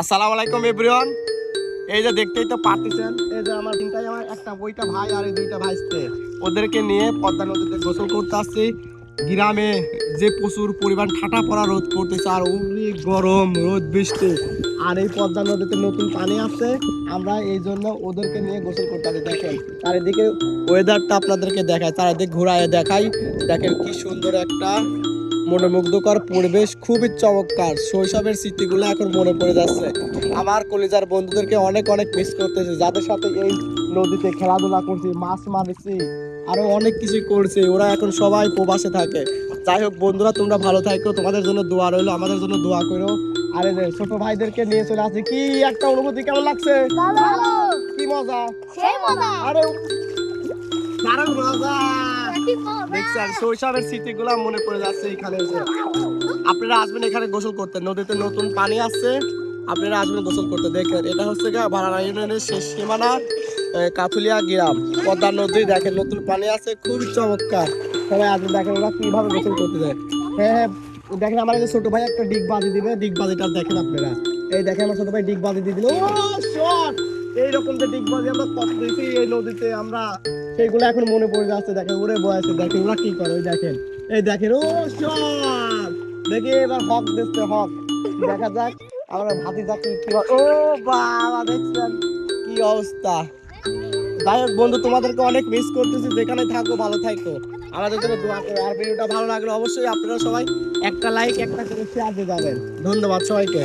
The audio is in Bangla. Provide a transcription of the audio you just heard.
আসসালামু আলাইকুম এভরিওয়ান। এই যে দেখতেই তো পারতেছেন, এই যে আমার একটা বইটা ভাই আর এই দুইটা ভাইস্তে, ওদেরকে নিয়ে পদ্মা নদীতে গোসল করতে আসছি। গ্রামে যে প্রচুর পরিমাণ ঠাটা পড়া রোদ পড়তেছে আর অনেক গরম রোদ বৃষ্টি, আর এই পদ্মা নদীতে নতুন পানি আসছে, আমরা এই জন্য ওদেরকে নিয়ে গোসল করতে আসি। দেখেন চারিদিকে ওয়েদারটা আপনাদেরকে দেখায়, চারিদিকে ঘুরায় দেখাই। দেখেন কি সুন্দর একটা মনোমুগ্ধকর পরিবেশ, খুবই চমৎকার। শৈশবের স্মৃতিগুলো এখন মনে পড়ে যাচ্ছে। আমার কলেজার বন্ধুদেরকে অনেক অনেক মিস করতেছি, যাদের সাথে এই নদীতে খেলাধুলা করছি, মাছ মারছি, আরো অনেক কিছু করছি। ওরা এখন সবাই প্রবাসে থাকে। যাই হোক বন্ধুরা, তোমরা ভালো থাকো, তোমাদের জন্য দোয়া রইলো, আমাদের জন্য দোয়া করো। আর এই যে ছোট ভাইদেরকে নিয়ে চলে আসছি। কি একটা অনুভূতি, কেমন লাগছে? কি মজা, আরে দারুণ মজা। দেখছেন শৈশবের স্মৃতিগুলো মনে পড়ে যাচ্ছে। এখানে এসে আপনারা আসবেন, এখানে গোসল করতে, নদীতে নতুন পানি আসছে, আপনারা আসবেন গোসল করতে। দেখেন এটা হচ্ছে ভাড়া ইউনিয়নের শেষ সীমানা, কাথুলিয়া গ্রাম, পদ্মা নদী। দেখেন নতুন পানি আছে, খুবই চমৎকার। সবাই আসবেন, দেখেন ওরা কিভাবে গোসল করতে যায়। হ্যাঁ হ্যাঁ, দেখেন আমার ছোট ভাই একটা ডিগবাজি দিবে, ডিগবাজিটা দেখেন আপনারা। এই দেখেন আমার ছোট ভাই ডিগবাজি দিয়ে দিল। ও শট! এইরকম যে ডিগবাজি আমরা কত দেখি এই নদীতে, আমরা সেইগুলো এখন মনে পড়ে যাচ্ছে। দেখেন ওরে বয়সে, দেখেন ওরা কি করে। ওই দেখেন, এই দেখেন, ও শট! দেখি এবার হক দিচ্ছে, হক দেখা যাক আমরা ভাতি যাচ্ছি কি হয়। ও বাবা, দেখছেন কি অবস্থা। যাই হোক বন্ধু, তোমাদেরকে অনেক মিস করতেছি। যেখানে থাকো ভালো থাকো, আমাদের জন্য দোয়া করো। আর ভিডিওটা ভালো লাগলে অবশ্যই আপনারা সবাই একটা লাইক একটা করে শেয়ার দিয়ে যাবেন। ধন্যবাদ সবাইকে।